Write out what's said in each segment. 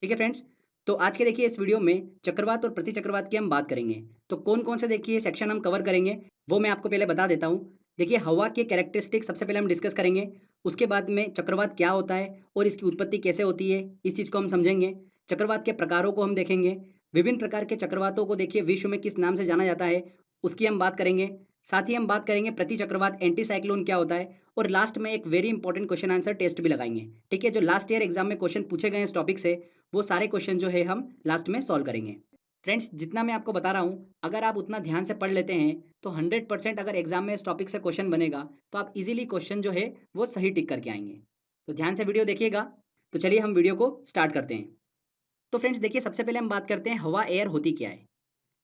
ठीक है फ्रेंड्स। तो आज के देखिए इस वीडियो में चक्रवात और प्रतिचक्रवात की हम बात करेंगे। तो कौन कौन से देखिए सेक्शन हम कवर करेंगे वो मैं आपको पहले बता देता हूँ। देखिए हवा के कैरेक्टरिस्टिक सबसे पहले हम डिस्कस करेंगे। उसके बाद में चक्रवात क्या होता है और इसकी उत्पत्ति कैसे होती है इस चीज़ को हम समझेंगे। चक्रवात के प्रकारों को हम देखेंगे। विभिन्न प्रकार के चक्रवातों को देखिए विश्व में किस नाम से जाना जाता है उसकी हम बात करेंगे। साथ ही हम बात करेंगे प्रतिचक्रवात एंटी साइक्लोन क्या होता है और लास्ट में एक very important question answer test भी लगाएंगे। ठीक है, जो लास्ट ईयर एग्जाम में क्वेश्चन पूछे गए हैं इस टॉपिक से वो सारे क्वेश्चन जो है हम लास्ट में सॉल्व करेंगे। फ्रेंड्स जितना मैं आपको बता रहा हूँ अगर आप उतना ध्यान से पढ़ लेते हैं तो 100% अगर एग्जाम में इस टॉपिक से क्वेश्चन बनेगा तो आप इजीली क्वेश्चन जो है वो सही टिक करके आएंगे। तो ध्यान से वीडियो देखिएगा। तो चलिए हम वीडियो को स्टार्ट करते हैं। तो फ्रेंड्स देखिए सबसे पहले हम बात करते हैं हवा एयर होती क्या है।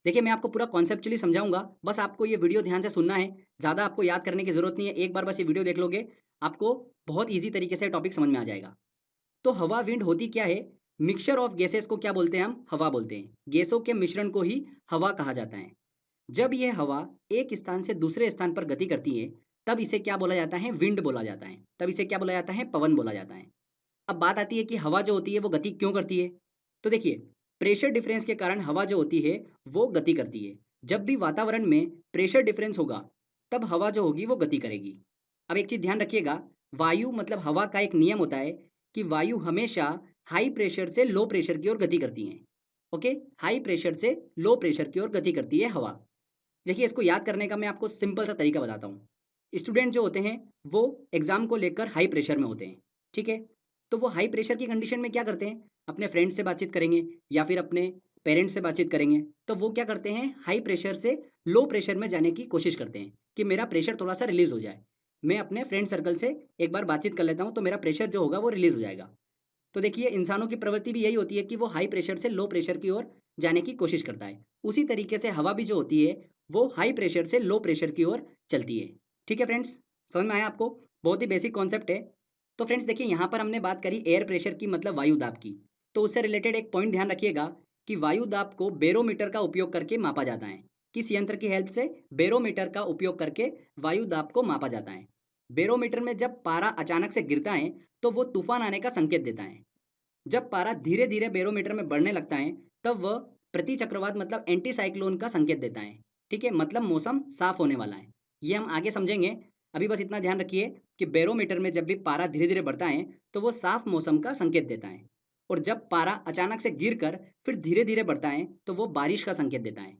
देखिए मैं आपको पूरा कॉन्सेप्चुअली समझाऊंगा, बस आपको ये वीडियो ध्यान से सुनना है। ज़्यादा आपको याद करने की जरूरत नहीं है, एक बार बस ये वीडियो देख लोगे आपको बहुत ईजी तरीके से टॉपिक समझ में आ जाएगा। तो हवा विंड होती क्या है? मिक्सचर ऑफ गैसेस को क्या बोलते हैं? हम हवा बोलते हैं। गैसों के मिश्रण को ही हवा कहा जाता है। जब यह हवा एक स्थान से दूसरे स्थान पर गति करती है तब इसे क्या बोला जाता है? विंड बोला जाता है। तब इसे क्या बोला जाता है? पवन बोला जाता है। अब बात आती है कि हवा जो होती है वो गति क्यों करती है। तो देखिए प्रेशर डिफरेंस के कारण हवा जो होती है वो गति करती है। जब भी वातावरण में प्रेशर डिफरेंस होगा तब हवा जो होगी वो गति करेगी। अब एक चीज़ ध्यान रखिएगा, वायु मतलब हवा का एक नियम होता है कि वायु हमेशा हाई प्रेशर से लो प्रेशर की ओर गति करती है। ओके, हाई प्रेशर से लो प्रेशर की ओर गति करती है हवा। देखिए इसको याद करने का मैं आपको सिंपल सा तरीका बताता हूँ। स्टूडेंट जो होते हैं वो एग्जाम को लेकर हाई प्रेशर में होते हैं। ठीक है, तो वो हाई प्रेशर की कंडीशन में क्या करते हैं? अपने फ्रेंड से बातचीत करेंगे या फिर अपने पेरेंट्स से बातचीत करेंगे। तो वो क्या करते हैं? हाई प्रेशर से लो प्रेशर में जाने की कोशिश करते हैं कि मेरा प्रेशर थोड़ा सा रिलीज हो जाए। मैं अपने फ्रेंड सर्कल से एक बार बातचीत कर लेता हूँ तो मेरा प्रेशर जो होगा वो रिलीज हो जाएगा। तो देखिए इंसानों की प्रवृत्ति भी यही होती है कि वो हाई प्रेशर से लो प्रेशर की ओर जाने की कोशिश करता है। उसी तरीके से हवा भी जो होती है वो हाई प्रेशर से लो प्रेशर की ओर चलती है। ठीक है फ्रेंड्स, समझ में आया आपको? बहुत ही बेसिक कॉन्सेप्ट है। तो फ्रेंड्स देखिए यहाँ पर हमने बात करी एयर प्रेशर की मतलब वायु दाब की। तो उससे रिलेटेड एक पॉइंट ध्यान रखिएगा कि वायु दाब को बैरोमीटर का उपयोग करके मापा जाता है। किस यंत्र की हेल्प से? बैरोमीटर का उपयोग करके वायु दाब को मापा जाता है। बैरोमीटर में जब पारा अचानक से गिरता है तो वो तूफान आने का संकेत देता है। जब पारा धीरे धीरे बैरोमीटर में बढ़ने लगता है तब वह प्रति चक्रवात मतलब एंटी साइक्लोन का संकेत देता है। ठीक है, मतलब मौसम साफ होने वाला है। ये हम आगे समझेंगे। अभी बस इतना ध्यान रखिए कि बैरोमीटर में जब भी पारा धीरे धीरे बढ़ता है तो वो साफ मौसम का संकेत देता है। और जब पारा अचानक से गिर कर फिर धीरे धीरे बढ़ता है तो वो बारिश का संकेत देता है।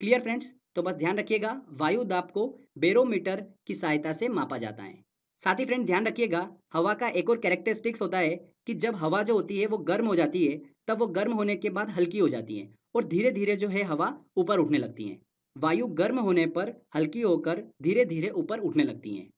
Clear friends? तो बस ध्यान रखिएगा वायु दाब को बैरोमीटर की सहायता से मापा जाता है। साथ ही फ्रेंड ध्यान रखिएगा हवा का एक और कैरेक्टरिस्टिक्स होता है कि जब हवा जो होती है वो गर्म हो जाती है तब वो गर्म होने के बाद हल्की हो जाती है और धीरे धीरे जो है हवा ऊपर उठने लगती है। वायु गर्म होने पर हल्की होकर धीरे धीरे ऊपर उठने लगती हैं।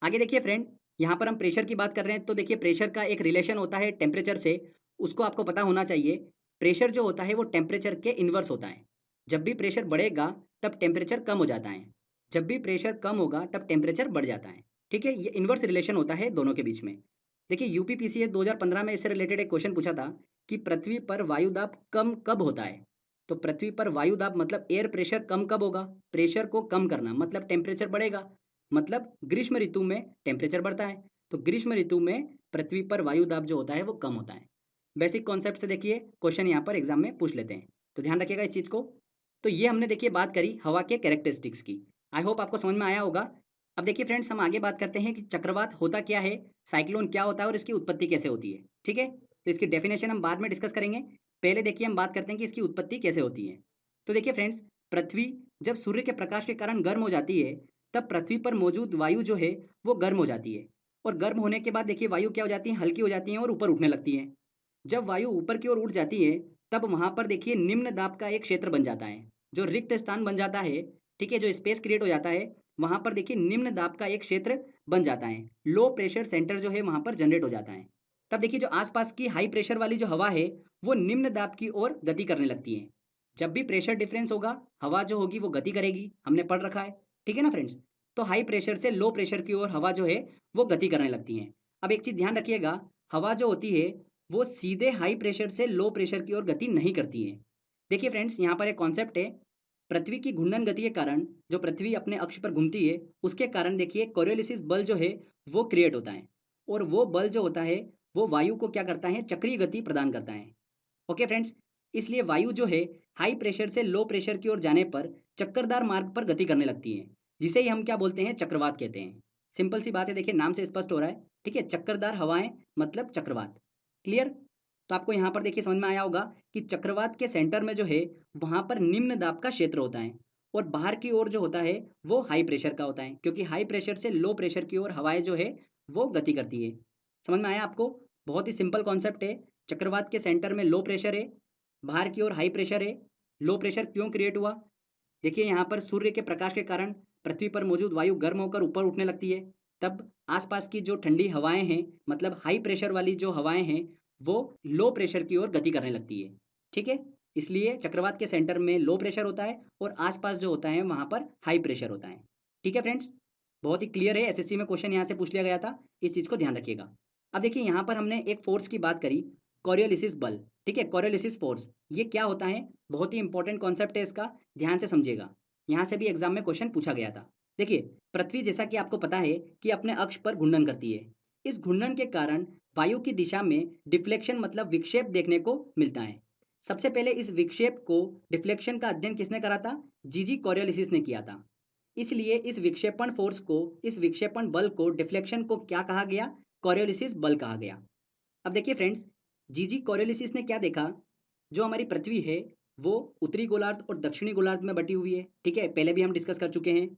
आगे देखिए फ्रेंड, यहाँ पर हम प्रेशर की बात कर रहे हैं तो देखिए प्रेशर का एक रिलेशन होता है टेम्परेचर से। उसको आपको पता होना चाहिए। प्रेशर जो होता है वो टेम्परेचर के इन्वर्स होता है। जब भी प्रेशर बढ़ेगा तब टेम्परेचर कम हो जाता है। जब भी प्रेशर कम होगा तब टेम्परेचर बढ़ जाता है। ठीक है, ये इन्वर्स रिलेशन होता है दोनों के बीच में। देखिए यूपीपीसीएस 2015 में इससे रिलेटेड एक क्वेश्चन पूछा था कि पृथ्वी पर वायुदाब कम कब होता है। तो पृथ्वी पर वायुदाब मतलब एयर प्रेशर कम कब होगा? प्रेशर को कम करना मतलब टेम्परेचर बढ़ेगा। मतलब ग्रीष्म ऋतु में टेम्परेचर बढ़ता है। तो ग्रीष्म ऋतु में पृथ्वी पर वायुदाब जो होता है वो कम होता है। बेसिक कॉन्सेप्ट से देखिए क्वेश्चन यहाँ पर एग्जाम में पूछ लेते हैं, तो ध्यान रखिएगा इस चीज़ को। तो ये हमने देखिए बात करी हवा के कैरेक्टरिस्टिक्स की। आई होप आपको समझ में आया होगा। अब देखिए फ्रेंड्स हम आगे बात करते हैं कि चक्रवात होता क्या है, साइक्लोन क्या होता है और इसकी उत्पत्ति कैसे होती है। ठीक है, तो इसकी डेफिनेशन हम बाद में डिस्कस करेंगे। पहले देखिए हम बात करते हैं कि इसकी उत्पत्ति कैसे होती है। तो देखिए फ्रेंड्स, पृथ्वी जब सूर्य के प्रकाश के कारण गर्म हो जाती है तब पृथ्वी पर मौजूद वायु जो है वो गर्म हो जाती है। और गर्म होने के बाद देखिए वायु क्या हो जाती है? हल्की हो जाती है और ऊपर उठने लगती है। जब वायु ऊपर की ओर उठ जाती है तब वहां पर देखिए निम्न दाब का एक क्षेत्र बन जाता है। जो रिक्त स्थान बन जाता है, ठीक है, जो स्पेस क्रिएट हो जाता है, वहां पर देखिए निम्न दाब का एक क्षेत्र बन जाता है। लो प्रेशर सेंटर जो है वहां पर जनरेट हो जाता है। तब देखिए जो आसपास की हाई प्रेशर वाली जो हवा है वो निम्न दाब की ओर गति करने लगती है। जब भी प्रेशर डिफरेंस होगा हवा जो होगी वो गति करेगी, हमने पढ़ रखा है। ठीक है ना फ्रेंड्स? तो हाई प्रेशर से लो प्रेशर की ओर हवा जो है वो गति करने लगती है। अब एक चीज़ ध्यान रखिएगा, हवा जो होती है वो सीधे हाई प्रेशर से लो प्रेशर की ओर गति नहीं करती है। देखिए फ्रेंड्स यहाँ पर एक कॉन्सेप्ट है। पृथ्वी की घूर्णन गति के कारण जो पृथ्वी अपने अक्ष पर घूमती है उसके कारण देखिए कोरियोलिसिस बल जो है वो क्रिएट होता है। और वो बल जो होता है वो वायु को क्या करता है? चक्रीय गति प्रदान करता है। ओके फ्रेंड्स, इसलिए वायु जो है हाई प्रेशर से लो प्रेशर की ओर जाने पर चक्करदार मार्ग पर गति करने लगती है, जिसे ही हम क्या बोलते हैं, चक्रवात कहते हैं। सिंपल सी बात है, देखिए नाम से स्पष्ट हो रहा है। ठीक है, चक्करदार हवाएं मतलब चक्रवात। क्लियर? तो आपको यहाँ पर देखिए समझ में आया होगा कि चक्रवात के सेंटर में जो है वहाँ पर निम्न दाब का क्षेत्र होता है और बाहर की ओर जो होता है वो हाई प्रेशर का होता है, क्योंकि हाई प्रेशर से लो प्रेशर की ओर हवाएं जो है वो गति करती है। समझ में आया आपको? बहुत ही सिंपल कॉन्सेप्ट है। चक्रवात के सेंटर में लो प्रेशर है, बाहर की ओर हाई प्रेशर है। लो प्रेशर क्यों क्रिएट हुआ? देखिए यहाँ पर सूर्य के प्रकाश के कारण पृथ्वी पर मौजूद वायु गर्म होकर ऊपर उठने लगती है। तब आसपास की जो ठंडी हवाएं हैं, मतलब हाई प्रेशर वाली जो हवाएं हैं, वो लो प्रेशर की ओर गति करने लगती है। ठीक है, इसलिए चक्रवात के सेंटर में लो प्रेशर होता है और आसपास जो होता है वहाँ पर हाई प्रेशर होता है। ठीक है फ्रेंड्स, बहुत ही क्लियर है। एसएससी में क्वेश्चन यहाँ से पूछ लिया गया था, इस चीज़ को ध्यान रखिएगा। अब देखिए यहाँ पर हमने एक फोर्स की बात करी, कोरियोलिसिस बल। ठीक है, कोरियोलिसिस फोर्स ये क्या होता है? बहुत ही इंपॉर्टेंट कॉन्सेप्ट है इसका, ध्यान से समझिएगा। यहाँ से भी एग्जाम में क्वेश्चन पूछा गया था। देखिए, पृथ्वी जैसा कि आपको पता है कि अपने अक्ष पर घूर्णन करती है। इस घूर्णन के कारण वायु की दिशा में डिफ्लेक्शन मतलब विक्षेप देखने को मिलता है। सबसे पहले इस विक्षेप को, डिफ्लेक्शन का अध्ययन किसने करा था? जीजी कोरियोलिसिस ने किया था। इसलिए इस विक्षेपण फोर्स को, इस विक्षेपण बल को, डिफ्लेक्शन को क्या कहा गया? कोरियोलिसिस बल कहा गया। अब देखिए फ्रेंड्स, जीजी कोरियोलिसिस ने क्या देखा? जो हमारी पृथ्वी है वो उत्तरी गोलार्ध और दक्षिणी गोलार्ध में बटी हुई है। ठीक है, पहले भी हम डिस्कस कर चुके हैं।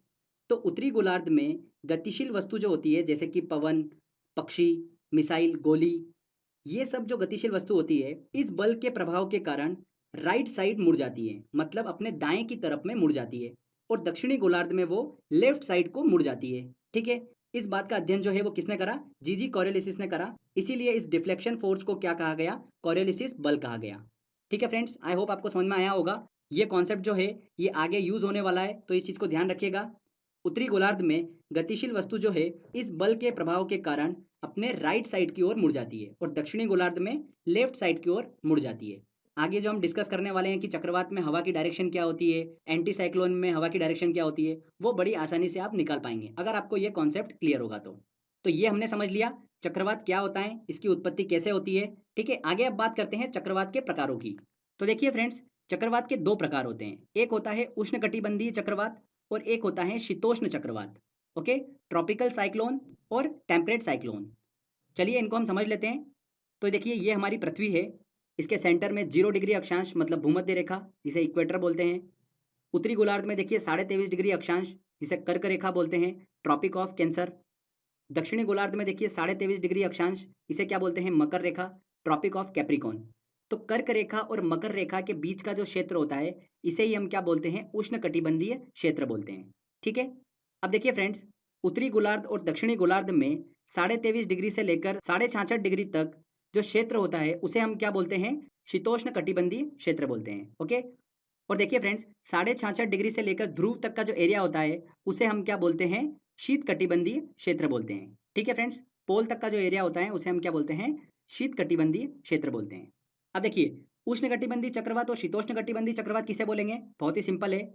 तो उत्तरी गोलार्ध में गतिशील वस्तु जो होती है, जैसे कि पवन, पक्षी, मिसाइल, गोली, ये सब जो गतिशील वस्तु होती है, इस बल के प्रभाव के कारण राइट साइड मुड़ जाती है, मतलब अपने दाएं की तरफ में मुड़ जाती है। और दक्षिणी गोलार्ध में वो लेफ्ट साइड को मुड़ जाती है। ठीक है, इस बात का अध्ययन जो है वो किसने करा? जीजी कोरियोलिसिस ने करा। इसीलिए इस डिफ्लेक्शन फोर्स को क्या कहा गया? कोरियोलिसिस बल कहा गया। ठीक है फ्रेंड्स, आई होप आपको समझ में आया होगा। ये कॉन्सेप्ट जो है ये आगे यूज होने वाला है, तो इस चीज़ को ध्यान रखिएगा। उत्तरी गोलार्ध में गतिशील वस्तु जो है इस बल के प्रभाव के कारण अपने राइट साइड की ओर मुड़ जाती है और दक्षिणी गोलार्ध में लेफ्ट साइड की ओर मुड़ जाती है। आगे जो हम डिस्कस करने वाले हैं कि चक्रवात में हवा की डायरेक्शन क्या होती है, एंटी साइक्लोन में हवा की डायरेक्शन क्या होती है, वो बड़ी आसानी से आप निकाल पाएंगे अगर आपको ये कॉन्सेप्ट क्लियर होगा तो ये हमने समझ लिया चक्रवात क्या होता है, इसकी उत्पत्ति कैसे होती है। ठीक है, आगे अब बात करते हैं चक्रवात के प्रकारों की। तो देखिए फ्रेंड्स, चक्रवात के दो प्रकार होते हैं। एक होता है उष्णकटिबंधीय चक्रवात और एक होता है शीतोष्ण चक्रवात। ओके, ट्रॉपिकल साइक्लोन और टेम्परेट साइक्लोन। चलिए इनको हम समझ लेते हैं। तो देखिए ये हमारी पृथ्वी है, इसके सेंटर में 0 डिग्री अक्षांश मतलब भूमध्य रेखा, जिसे इक्वेटर बोलते हैं। उत्तरी गोलार्ध में देखिए 23.5 डिग्री अक्षांश, जिसे कर्क रेखा बोलते हैं, ट्रॉपिक ऑफ कैंसर। दक्षिणी गोलार्ध में देखिए 23.5 डिग्री अक्षांश, इसे क्या बोलते हैं? मकर रेखा, ट्रॉपिक ऑफ कैप्रिकॉन। तो कर्क रेखा और मकर रेखा के बीच का जो क्षेत्र होता है, इसे ही हम क्या बोलते हैं? उष्णकटिबंधीय क्षेत्र बोलते हैं। ठीक है, अब देखिए फ्रेंड्स, उत्तरी गोलार्ध और दक्षिणी गोलार्ध में 23.5 डिग्री से लेकर 66.5 डिग्री तक जो क्षेत्र होता है उसे हम क्या बोलते हैं? शीतोष्ण कटिबंधीय क्षेत्र बोलते हैं। ओके, और देखिए फ्रेंड्स, 66.5 डिग्री से लेकर ध्रुव तक का जो एरिया होता है उसे हम क्या बोलते हैं? शीत कटिबंधीय क्षेत्र बोलते हैं। ठीक है फ्रेंड्स, पोल तक का जो एरिया होता है उसे हम क्या बोलते हैं? शीत कटिबंधीय क्षेत्र बोलते हैं। अब देखिए, उष्ण कटिबंधीय चक्रवात और शीतोष्ण कटिबंधीय चक्रवात किसे बोलेंगे? बहुत ही सिंपल है,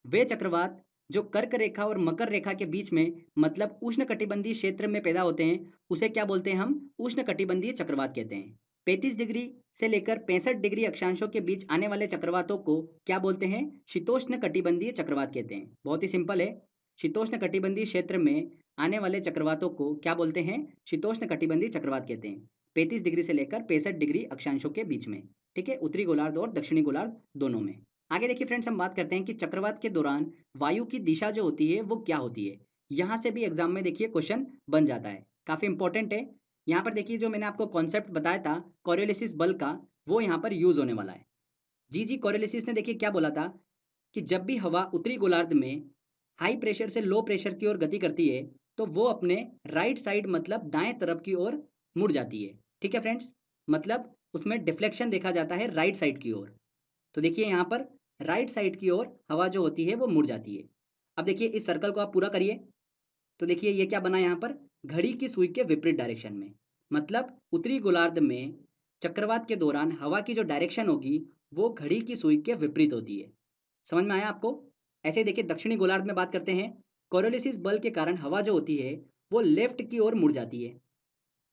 वे चक्रवात जो कर्क रेखा और मकर रेखा के बीच में मतलब उष्ण कटिबंधीय क्षेत्र में पैदा होते हैं उसे क्या बोलते हैं? हम उष्ण कटिबंधीय चक्रवात कहते हैं। 35 डिग्री से लेकर 65 डिग्री अक्षांशों के बीच आने वाले चक्रवातों को क्या बोलते हैं? शीतोष्ण कटिबंधीय चक्रवात कहते हैं। बहुत ही सिंपल है, शीतोष्ण कटिबंधीय क्षेत्र में आने वाले चक्रवातों को क्या बोलते हैं? शीतोष्ण कटिबंधीय चक्रवात कहते हैं। 35 डिग्री से लेकर 65 डिग्री अक्षांशों के बीच में। ठीक है, उत्तरी गोलार्ध और दक्षिणी गोलार्ध दोनों में। आगे देखिए फ्रेंड्स, हम बात करते हैं कि चक्रवात के दौरान वायु की दिशा जो होती है वो क्या होती है। यहाँ से भी एग्जाम में देखिए क्वेश्चन बन जाता है, काफ़ी इंपॉर्टेंट है। यहाँ पर देखिए जो मैंने आपको कॉन्सेप्ट बताया था कोरियोलिसिस बल का, वो यहाँ पर यूज होने वाला है। जीजी कोरियोलिसिस ने देखिए क्या बोला था कि जब भी हवा उत्तरी गोलार्ध में हाई प्रेशर से लो प्रेशर की ओर गति करती है तो वो अपने राइट साइड मतलब दाएं तरफ की ओर मुड़ जाती है। ठीक है फ्रेंड्स, मतलब उसमें डिफ्लेक्शन देखा जाता है राइट साइड की ओर। तो देखिए यहाँ पर राइट साइड की ओर हवा जो होती है वो मुड़ जाती है। अब देखिए इस सर्कल को आप पूरा करिए, तो देखिए ये क्या बना यहाँ पर? घड़ी की सुई के विपरीत डायरेक्शन में, मतलब उत्तरी गोलार्ध में चक्रवात के दौरान हवा की जो डायरेक्शन होगी वो घड़ी की सुई के विपरीत होती है। समझ में आया आपको? ऐसे ही देखिए दक्षिणी गोलार्ध में बात करते हैं, कोरियोलिसिस बल के कारण हवा जो होती है वो लेफ्ट की ओर मुड़ जाती है।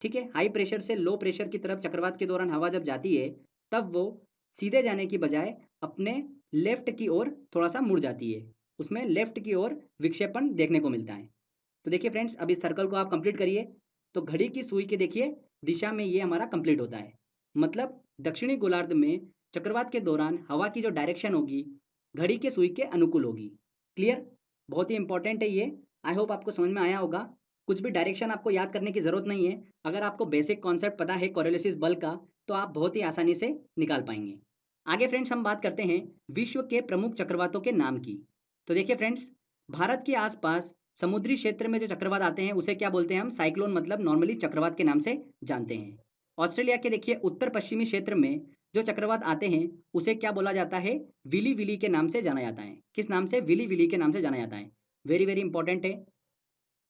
ठीक है, हाई प्रेशर से लो प्रेशर की तरफ चक्रवात के दौरान हवा जब जाती है तब वो सीधे जाने की बजाय अपने लेफ्ट की ओर थोड़ा सा मुड़ जाती है, उसमें लेफ्ट की ओर विक्षेपण देखने को मिलता है। तो देखिए फ्रेंड्स, अब इस सर्कल को आप कंप्लीट करिए, तो घड़ी की सुई के देखिए दिशा में ये हमारा कंप्लीट होता है। मतलब दक्षिणी गोलार्ध में चक्रवात के दौरान हवा की जो डायरेक्शन होगी घड़ी के सुई के अनुकूल होगी। क्लियर? बहुत ही इंपॉर्टेंट है ये। आई होप आपको समझ में आया होगा। कुछ भी डायरेक्शन आपको याद करने की ज़रूरत नहीं है। अगर आपको बेसिक कॉन्सेप्ट पता है कोरियोलिसिस बल का, तो आप बहुत ही आसानी से निकाल पाएंगे। आगे फ्रेंड्स हम बात करते हैं विश्व के प्रमुख चक्रवातों के नाम की। तो देखिए फ्रेंड्स, भारत के आसपास समुद्री क्षेत्र में जो चक्रवात आते हैं उसे क्या बोलते हैं हम? साइक्लोन, मतलब नॉर्मली चक्रवात के नाम से जानते हैं। ऑस्ट्रेलिया के देखिए उत्तर पश्चिमी क्षेत्र में जो चक्रवात आते हैं उसे क्या बोला जाता है? विली विली के नाम से जाना जाता है। किस नाम से? विली विली के नाम से जाना जाता है। वेरी वेरी इंपॉर्टेंट है।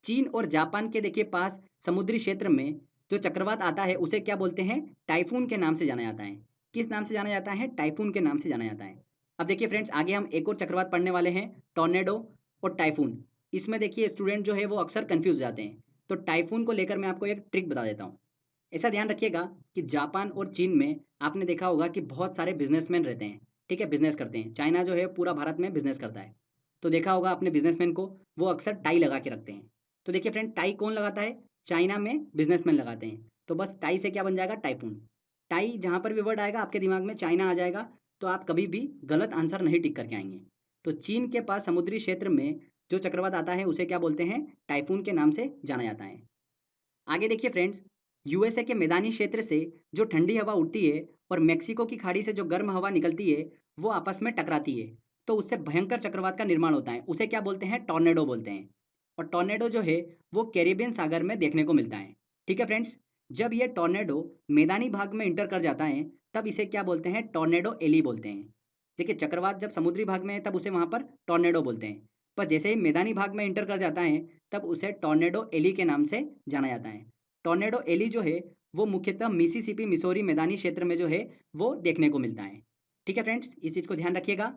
चीन और जापान के देखिए पास समुद्री क्षेत्र में जो चक्रवात आता है उसे क्या बोलते हैं? टाइफून के नाम से जाना जाता है। किस नाम से जाना जाता है? टाइफून के नाम से जाना जाता है। अब देखिए फ्रेंड्स, आगे हम एक और चक्रवात पढ़ने वाले हैं, टॉर्नेडो और टाइफून। इसमें देखिए स्टूडेंट जो है वो अक्सर कंफ्यूज जाते हैं। तो टाइफून को लेकर मैं आपको एक ट्रिक बता देता हूँ। ऐसा ध्यान रखिएगा कि जापान और चीन में आपने देखा होगा कि बहुत सारे बिजनेसमैन रहते हैं। ठीक है, बिजनेस करते हैं। चाइना जो है पूरा भारत में बिजनेस करता है। तो देखा होगा आपने बिजनेसमैन को, वो अक्सर टाई लगा के रखते हैं। तो देखिए फ्रेंड, टाई कौन लगाता है? चाइना में बिजनेसमैन लगाते हैं। तो बस टाई से क्या बन जाएगा? टाइफून। टाई जहाँ पर भी वर्ड आएगा आपके दिमाग में चाइना आ जाएगा, तो आप कभी भी गलत आंसर नहीं टिक करके आएंगे। तो चीन के पास समुद्री क्षेत्र में जो चक्रवात आता है उसे क्या बोलते हैं? टाइफून के नाम से जाना जाता है। आगे देखिए फ्रेंड्स, यूएसए के मैदानी क्षेत्र से जो ठंडी हवा उठती है और मेक्सिको की खाड़ी से जो गर्म हवा निकलती है, वो आपस में टकराती है। तो उससे भयंकर चक्रवात का निर्माण होता है। उसे क्या बोलते हैं? टॉर्नेडो बोलते हैं। और टॉर्नेडो जो है वो कैरिबियन सागर में देखने को मिलता है। ठीक है फ्रेंड्स, जब ये टॉर्नेडो मैदानी भाग में इंटर कर जाता है तब इसे क्या बोलते हैं? टॉर्नेडो एली बोलते हैं। देखिए, चक्रवात जब समुद्री भाग में है तब उसे वहाँ पर टॉर्नेडो बोलते हैं, पर जैसे ही मैदानी भाग में इंटर कर जाता है तब उसे टॉर्नेडो एली के नाम से जाना जाता है। टॉर्नेडो एली जो है वो मुख्यतः मिसिसिपी मिसौरी मैदानी क्षेत्र में जो है वो देखने को मिलता है। ठीक है फ्रेंड्स, इस चीज़ को ध्यान रखिएगा।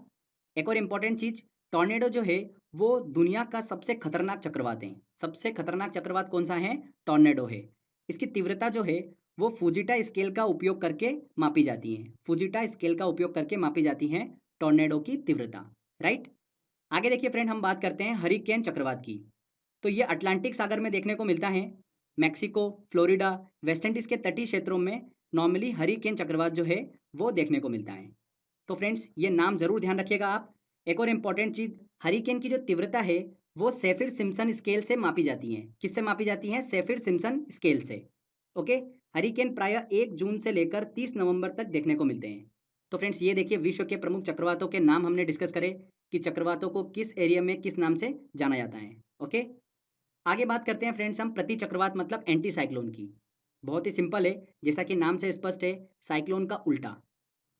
एक और इम्पॉर्टेंट चीज़, टॉर्नेडो जो है वो दुनिया का सबसे खतरनाक चक्रवात है। सबसे खतरनाक चक्रवात कौन सा है? टॉर्नेडो है। इसकी तीव्रता जो है वो फुजीटा स्केल का उपयोग करके मापी जाती है। फुजीटा स्केल का उपयोग करके मापी जाती है टॉर्नेडो की तीव्रता। राइट? आगे देखिए फ्रेंड, हम बात करते हैं हरिकेन चक्रवात की। तो ये अटलांटिक सागर में देखने को मिलता है। मैक्सिको, फ्लोरिडा, वेस्ट इंडीज़ के तटीय क्षेत्रों में नॉर्मली हरिकेन चक्रवात जो है वो देखने को मिलता है। तो फ्रेंड्स, ये नाम जरूर ध्यान रखिएगा आप। एक और इम्पॉर्टेंट चीज़, हरिकेन की जो तीव्रता है वो सेफिर सिम्पसन स्केल से मापी जाती है। किससे मापी जाती है? सेफिर सिम्पसन स्केल से। ओके। हरिकेन प्रायः 1 जून से लेकर 30 नवंबर तक देखने को मिलते हैं। तो फ्रेंड्स, ये देखिए विश्व के प्रमुख चक्रवातों के नाम हमने डिस्कस करे कि चक्रवातों को किस एरिया में किस नाम से जाना जाता है। ओके। आगे बात करते हैं फ्रेंड्स हम प्रति चक्रवात मतलब एंटी साइक्लोन की। बहुत ही सिंपल है, जैसा कि नाम से स्पष्ट है, साइक्लोन का उल्टा।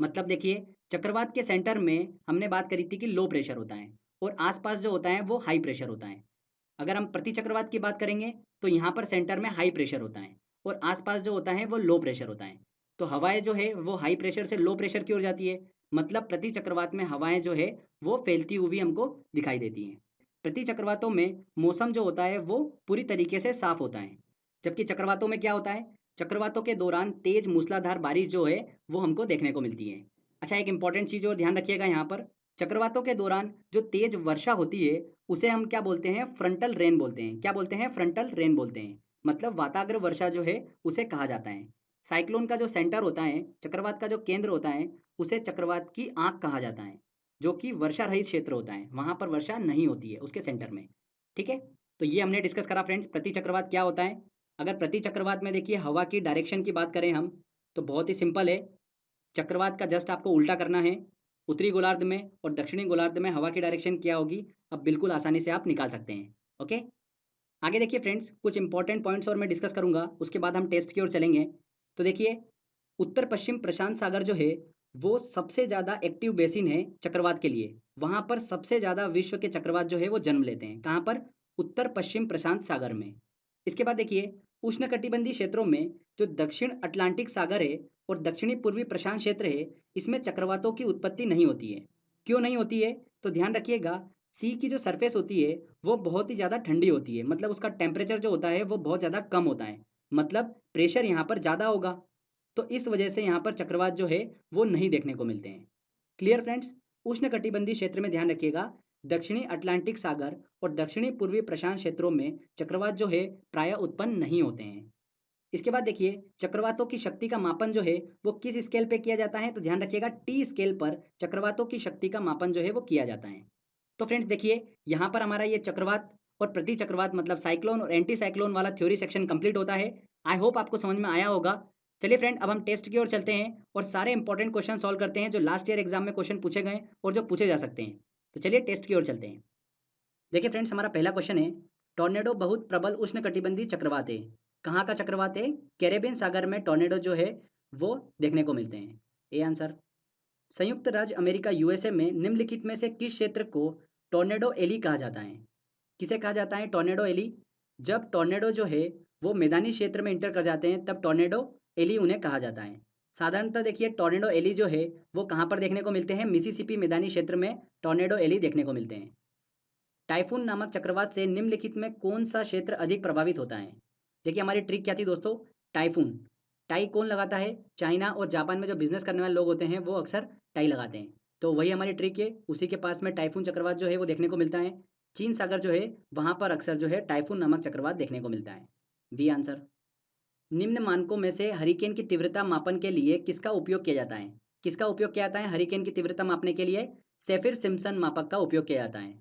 मतलब देखिए, चक्रवात के सेंटर में हमने बात करी थी कि लो प्रेशर होता है और आसपास जो होता है वो हाई प्रेशर होता है। अगर हम प्रति चक्रवात की बात करेंगे तो यहाँ पर सेंटर में हाई प्रेशर होता है और आसपास जो होता है वो लो प्रेशर होता है। तो हवाएं जो है वो हाई प्रेशर से लो प्रेशर की ओर जाती है। मतलब प्रति चक्रवात में हवाएं जो है वो फैलती हुई हमको दिखाई देती हैं। प्रति चक्रवातों में मौसम जो होता है वो पूरी तरीके से साफ होता है। जबकि चक्रवातों में क्या होता है? चक्रवातों के दौरान तेज मूसलाधार बारिश जो है वो हमको देखने को मिलती है। अच्छा, एक इंपॉर्टेंट चीज़ और ध्यान रखिएगा यहाँ पर, चक्रवातों के दौरान जो तेज वर्षा होती है उसे हम क्या बोलते हैं? फ्रंटल रेन बोलते हैं। क्या बोलते हैं? फ्रंटल रेन बोलते हैं। मतलब वाताग्र वर्षा जो है उसे कहा जाता है। साइक्लोन का जो सेंटर होता है, चक्रवात का जो केंद्र होता है, उसे चक्रवात की आंख कहा जाता है, जो कि वर्षा रहित क्षेत्र होता है। वहाँ पर वर्षा नहीं होती है उसके सेंटर में। ठीक है, तो ये हमने डिस्कस करा फ्रेंड्स, प्रति चक्रवात क्या होता है। अगर प्रति चक्रवात में देखिए हवा की डायरेक्शन की बात करें हम, तो बहुत ही सिंपल है। चक्रवात का जस्ट आपको उल्टा करना है। उत्तरी गोलार्ध में और दक्षिणी गोलार्ध में हवा की डायरेक्शन क्या होगी, अब बिल्कुल आसानी से आप निकाल सकते हैं। ओके। आगे देखिए फ्रेंड्स, कुछ इंपॉर्टेंट पॉइंट्स और मैं डिस्कस करूंगा, उसके बाद हम टेस्ट की ओर चलेंगे। तो देखिए, उत्तर पश्चिम प्रशांत सागर जो है वो सबसे ज़्यादा एक्टिव बेसिन है चक्रवात के लिए। वहाँ पर सबसे ज़्यादा विश्व के चक्रवात जो है वो जन्म लेते हैं। कहाँ पर? उत्तर पश्चिम प्रशांत सागर में। इसके बाद देखिए, उष्णकटिबंधीय क्षेत्रों में जो दक्षिण अटलांटिक सागर है और दक्षिणी पूर्वी प्रशांत क्षेत्र है, इसमें चक्रवातों की उत्पत्ति नहीं होती है। क्यों नहीं होती है? तो ध्यान रखिएगा, सी की जो सरफेस होती है वो बहुत ही ज़्यादा ठंडी होती है। मतलब उसका टेम्परेचर जो होता है वो बहुत ज़्यादा कम होता है। मतलब प्रेशर यहाँ पर ज़्यादा होगा। तो इस वजह से यहाँ पर चक्रवात जो है वो नहीं देखने को मिलते हैं। Clear friends? उष्णकटिबंधीय क्षेत्र में ध्यान रखिएगा, दक्षिणी अटलांटिक सागर और दक्षिणी पूर्वी प्रशांत क्षेत्रों में चक्रवात जो है प्रायः उत्पन्न नहीं होते हैं। इसके बाद देखिए चक्रवातों की शक्ति का मापन जो है वो किस स्केल पे किया जाता है, तो ध्यान रखिएगा टी स्केल पर चक्रवातों की शक्ति का मापन जो है वो किया जाता है। तो फ्रेंड्स देखिए यहाँ पर हमारा ये चक्रवात और प्रति चक्रवात मतलब साइक्लोन और एंटी साइक्लोन वाला थ्योरी सेक्शन कंप्लीट होता है। आई होप आपको समझ में आया होगा। चलिए फ्रेंड अब हम टेस्ट की ओर चलते हैं और सारे इंपॉर्टेंट क्वेश्चन सॉल्व करते हैं जो लास्ट ईयर एग्जाम में क्वेश्चन पूछे गए और जो पूछे जा सकते हैं। तो चलिए टेस्ट की ओर चलते हैं। देखिए फ्रेंड्स हमारा पहला क्वेश्चन है, टॉर्नेडो बहुत प्रबल उष्णकटिबंधीय चक्रवात है। कहाँ का चक्रवात है? कैरेबियन सागर में टॉर्नेडो जो है वो देखने को मिलते हैं। A answer. संयुक्त राज्य अमेरिका यूएसए में निम्नलिखित में से किस क्षेत्र को टॉर्नेडो एली कहा जाता है? किसे कहा जाता है टॉर्नेडो एली? जब टॉर्नेडो जो है वो मैदानी क्षेत्र में इंटर कर जाते हैं तब टॉर्नेडो एली उन्हें कहा जाता है। साधारणतः देखिए टॉर्नेडो एली जो है वो कहाँ पर देखने को मिलते हैं? मिसिसिपी मैदानी क्षेत्र में टॉर्नेडो एली देखने को मिलते हैं। टाइफून नामक चक्रवात से निम्नलिखित में कौन सा क्षेत्र अधिक प्रभावित होता है? देखिए हमारी ट्रिक क्या थी दोस्तों, टाइफून। टाई कौन लगाता है? चाइना और जापान में जो बिजनेस करने वाले लोग होते हैं वो अक्सर टाई लगाते हैं। तो वही हमारी ट्रिक है, उसी के पास में टाइफून चक्रवात जो है वो देखने को मिलता है। चीन सागर जो है वहाँ पर अक्सर जो है टाइफून नामक चक्रवात देखने को मिलता है। B answer. निम्न मानकों में से हरिकेन की तीव्रता मापन के लिए किसका उपयोग किया जाता है? किसका उपयोग किया जाता है हरिकेन की तीव्रता मापने के लिए? सेफिर सिम्पसन मापक का उपयोग किया जाता है।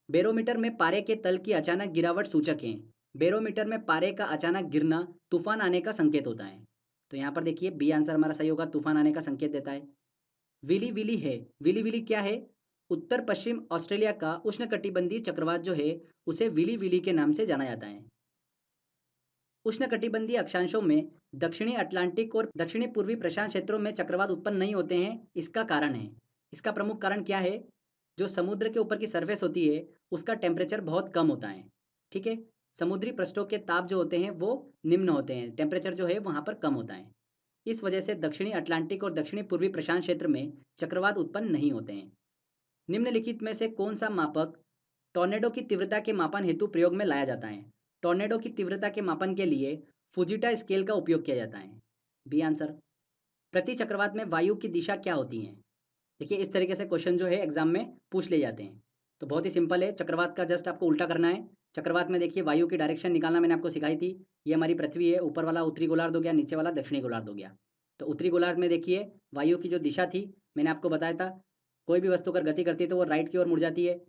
बैरोमीटर में पारे के तल की अचानक गिरावट सूचक है। बैरोमीटर में पारे का अचानक गिरना तूफान आने का संकेत होता है। तो यहाँ पर देखिए बी आंसर हमारा सही होगा, तूफान आने का संकेत देता है। विली विली है, विली विली क्या है? उत्तर पश्चिम ऑस्ट्रेलिया का उष्णकटिबंधीय चक्रवात जो है उसे विली विली के नाम से जाना जाता है। उष्णकटिबंधीय अक्षांशों में दक्षिणी अटलांटिक और दक्षिणी पूर्वी प्रशांत क्षेत्रों में चक्रवात उत्पन्न नहीं होते हैं। इसका कारण है, इसका प्रमुख कारण क्या है? जो समुद्र के ऊपर की सरफेस होती है उसका टेम्परेचर बहुत कम होता है। ठीक है, समुद्री पृष्ठों के ताप जो होते हैं वो निम्न होते हैं, टेम्परेचर जो है वहाँ पर कम होता है। इस वजह से दक्षिणी अटलांटिक और दक्षिणी पूर्वी प्रशांत क्षेत्र में चक्रवात उत्पन्न नहीं होते हैं। निम्नलिखित में से कौन सा मापक टॉर्नेडो की तीव्रता के मापन हेतु प्रयोग में लाया जाता है? टॉर्नेडो की तीव्रता के मापन के लिए फुजिटा स्केल का उपयोग किया जाता है। B answer. प्रति चक्रवात में वायु की दिशा क्या होती है? देखिए इस तरीके से क्वेश्चन जो है एग्जाम में पूछ ले जाते हैं। तो बहुत ही सिंपल है, चक्रवात का जस्ट आपको उल्टा करना है। चक्रवात में देखिए वायु की डायरेक्शन निकालना मैंने आपको सिखाई थी। ये हमारी पृथ्वी है, ऊपर वाला उत्तरी गोलार्ध हो गया, नीचे वाला दक्षिणी गोलार्ध हो गया। तो उत्तरी गोलार्ध में देखिए वायु की जो दिशा थी मैंने आपको बताया था, कोई भी वस्तु अगर गति करती है तो वो राइट की ओर मुड़ जाती है।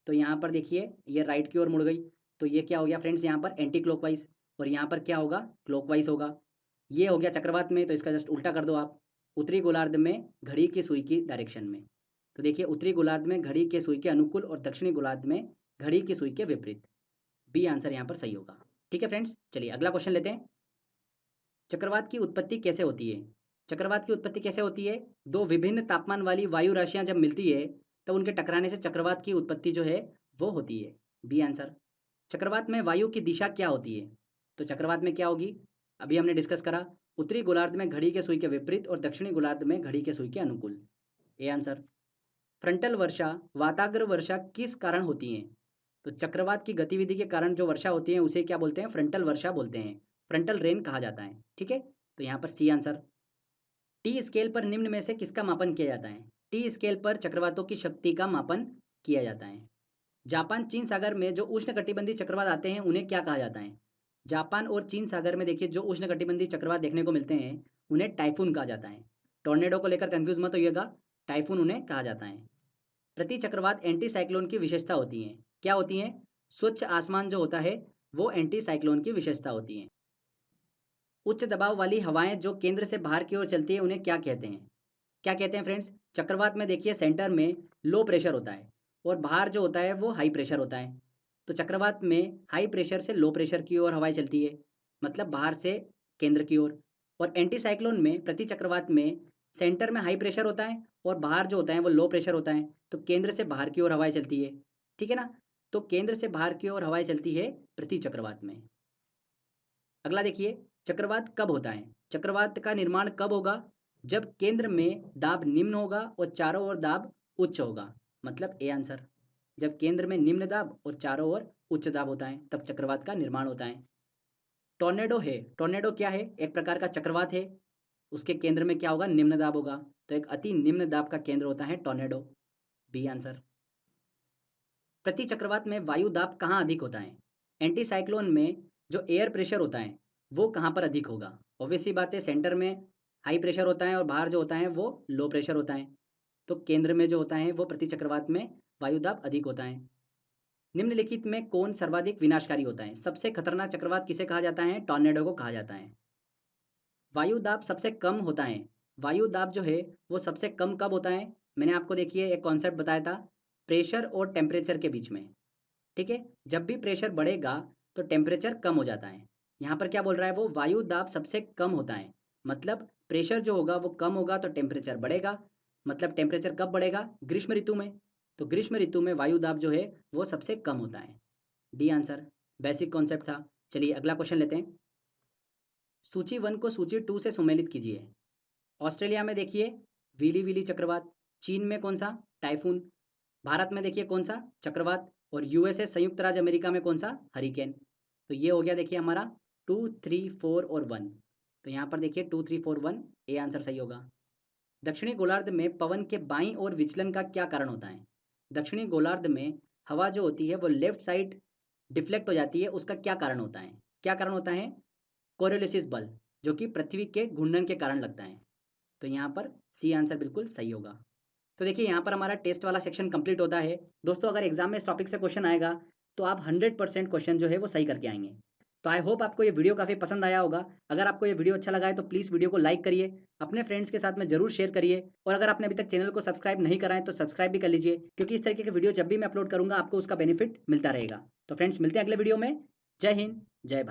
तो यहाँ पर देखिए ये राइट की ओर मुड़ गई, तो ये क्या हो गया फ्रेंड्स यहाँ पर एंटी क्लॉकवाइज, और यहाँ पर क्या होगा क्लॉकवाइज होगा। ये हो गया चक्रवात में, तो इसका जस्ट उल्टा कर दो आप, उत्तरी गोलार्ध में घड़ी की सुई की डायरेक्शन में। तो देखिए उत्तरी गोलार्ध में घड़ी के सुई के अनुकूल और दक्षिणी गोलार्ध में घड़ी की सुई के विपरीत। बी आंसर यहाँ पर सही होगा। ठीक है फ्रेंड्स, चलिए अगला क्वेश्चन लेते हैं। चक्रवात की उत्पत्ति कैसे होती है? चक्रवात की उत्पत्ति कैसे होती है? दो विभिन्न तापमान वाली वायु राशियां जब मिलती है तब उनके टकराने से चक्रवात की उत्पत्ति जो है वो होती है। B answer. चक्रवात में वायु की दिशा क्या होती है? तो चक्रवात में क्या होगी? अभी हमने डिस्कस करा, उत्तरी गोलार्ध में घड़ी के सुई के विपरीत और दक्षिणी गोलार्ध में घड़ी के सुई के अनुकूल। A answer. फ्रंटल वर्षा वाताग्र वर्षा किस कारण होती है? तो चक्रवात की गतिविधि के कारण जो वर्षा होती है उसे क्या बोलते हैं? फ्रंटल वर्षा बोलते हैं, फ्रंटल रेन कहा जाता है। ठीक है, तो यहाँ पर सी आंसर। टी स्केल पर निम्न में से किसका मापन किया जाता है? टी स्केल पर चक्रवातों की शक्ति का मापन किया जाता है। जापान चीन सागर में जो उष्णकटिबंधीय चक्रवात आते हैं उन्हें क्या कहा जाता है? जापान और चीन सागर में देखिए जो उष्णकटिबंधीय चक्रवात देखने को मिलते हैं उन्हें टाइफून कहा जाता है। टॉर्नेडो को लेकर कंफ्यूज मत होइएगा, टाइफून उन्हें कहा जाता है। प्रति चक्रवात एंटी साइक्लोन की विशेषता होती है, क्या होती है? स्वच्छ आसमान जो होता है वो एंटी साइक्लोन की विशेषता होती है। उच्च दबाव वाली हवाएं जो केंद्र से बाहर की ओर चलती है उन्हें क्या कहते हैं? क्या कहते हैं फ्रेंड्स? चक्रवात में देखिए सेंटर में लो प्रेशर होता है और बाहर जो होता है वो हाई प्रेशर होता है। तो चक्रवात में हाई प्रेशर से लो प्रेशर की ओर हवाएं चलती है, मतलब बाहर से केंद्र की ओर। और एंटी साइक्लोन में प्रति चक्रवात में सेंटर में हाई प्रेशर होता है और बाहर जो होता है वो लो प्रेशर होता है, तो केंद्र से बाहर की ओर हवाएं चलती है। ठीक है ना, तो केंद्र से बाहर की ओर हवाएं चलती है प्रति चक्रवात में। अगला देखिए, चक्रवात कब होता है? चक्रवात का निर्माण कब होगा? जब केंद्र में दाब निम्न होगा और चारों ओर दाब उच्च होगा, मतलब ए आंसर। जब केंद्र में निम्न दाब और चारों ओर उच्च दाब होता है तब चक्रवात का निर्माण होता है। टॉर्नेडो है, टॉर्नेडो क्या है? एक प्रकार का चक्रवात है। उसके केंद्र में क्या होगा? निम्न दाब होगा। तो एक अति निम्न दाब का केंद्र होता है टॉर्नेडो। B answer. प्रति चक्रवात में वायु दाब कहाँ अधिक होता है? एंटी साइक्लोन में जो एयर प्रेशर होता है वो कहाँ पर अधिक होगा? ऑब्वियस सी बात है, सेंटर में हाई प्रेशर होता है और बाहर जो होता है वो लो प्रेशर होता है। तो केंद्र में जो होता है वो प्रति चक्रवात में वायु दाब अधिक होता है। निम्नलिखित में कौन सर्वाधिक विनाशकारी होता है? सबसे खतरनाक चक्रवात किसे कहा जाता है? टॉर्नेडो को कहा जाता है। वायु दाब सबसे कम होता है। वायु दाब जो है वो सबसे कम कब होता है? मैंने आपको देखिए एक कॉन्सेप्ट बताया था, प्रेशर और टेम्परेचर के बीच में। ठीक है, जब भी प्रेशर बढ़ेगा तो टेम्परेचर कम हो जाता है। यहाँ पर क्या बोल रहा है वो? वायु दाब सबसे कम होता है, मतलब प्रेशर जो होगा वो कम होगा तो टेम्परेचर बढ़ेगा। मतलब टेम्परेचर कब बढ़ेगा? ग्रीष्म ऋतु में। तो ग्रीष्म ऋतु में वायु दाब जो है वो सबसे कम होता है। D answer. बेसिक कॉन्सेप्ट था। चलिए अगला क्वेश्चन लेते हैं। सूची 1 को सूची 2 से सुमेलित कीजिए। ऑस्ट्रेलिया में देखिए व्हीली व्हीली चक्रवात, चीन में कौन सा? टाइफून, भारत में देखिए कौन सा? चक्रवात, और यूएसए संयुक्त राज्य अमेरिका में कौन सा? हरिकेन। तो ये हो गया देखिए हमारा 2, 3, 4 और 1। तो यहाँ पर देखिए 2, 3, 4, 1, ए आंसर सही होगा। दक्षिणी गोलार्ध में पवन के बाईं ओर विचलन का क्या कारण होता है? दक्षिणी गोलार्ध में हवा जो होती है वो लेफ्ट साइड डिफ्लेक्ट हो जाती है, उसका क्या कारण होता है? क्या कारण होता है? कोरियोलिसिस बल, जो कि पृथ्वी के घूर्णन के कारण लगता है। तो यहाँ पर सी आंसर बिल्कुल सही होगा। तो देखिए यहाँ पर हमारा टेस्ट वाला सेक्शन कंप्लीट होता है। दोस्तों अगर एग्जाम में इस टॉपिक से क्वेश्चन आएगा तो आप 100% क्वेश्चन जो है वो सही करके आएंगे। तो आई होप आपको ये वीडियो काफ़ी पसंद आया होगा। अगर आपको ये वीडियो अच्छा लगा है तो प्लीज़ वीडियो को लाइक करिए, अपने फ्रेंड्स के साथ में जरूर शेयर करिए, और अगर आपने अभी तक चैनल को सब्सक्राइब नहीं करा है तो सब्सक्राइब भी कर लीजिए, क्योंकि इस तरीके के वीडियो जब भी मैं अपलोड करूँगा आपको उसका बेनिफिट मिलता रहेगा। तो फ्रेंड्स मिलते हैं अगले वीडियो में। जय हिंद, जय भारत।